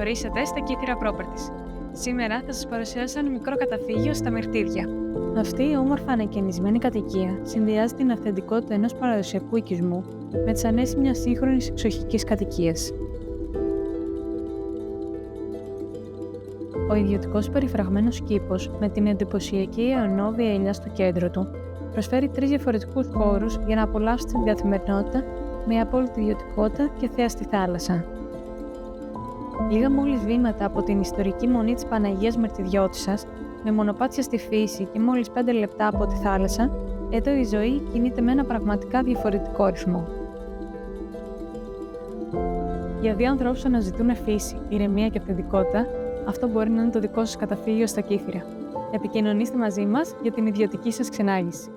ορίσατε στα Κύθυρα Properties. Σήμερα θα σας παρουσιάσω ένα μικρό καταφύγιο στα Μυρτήρια. Αυτή η όμορφα ανακαινισμένη κατοικία συνδυάζει την αυθεντικότητα ενός παραδοσιακού οικισμού με τις ανέσεις μιας σύγχρονης εξοχικής κατοικίας. Ο ιδιωτικός περιφραγμένος κήπος με την εντυπωσιακή αιωνόβια ελιά στο κέντρο του προσφέρει 3 διαφορετικούς χώρους για να απολαύσετε την καθημερινότητα με απόλυτη ιδιωτικότητα και θέα στη θάλασσα. Λίγα μόλις βήματα από την ιστορική μονή της Παναγίας Μυρτηδιώτισσας, με μονοπάτια στη φύση και μόλις 5 λεπτά από τη θάλασσα, εδώ η ζωή κινείται με ένα πραγματικά διαφορετικό ρυθμό. Για 2 ανθρώπους που αναζητούν φύση, ηρεμία και αυθεντικότητα, αυτό μπορεί να είναι το δικό σας καταφύγιο στα Κύθυρα. Επικοινωνήστε μαζί μας για την ιδιωτική σας ξενάγηση.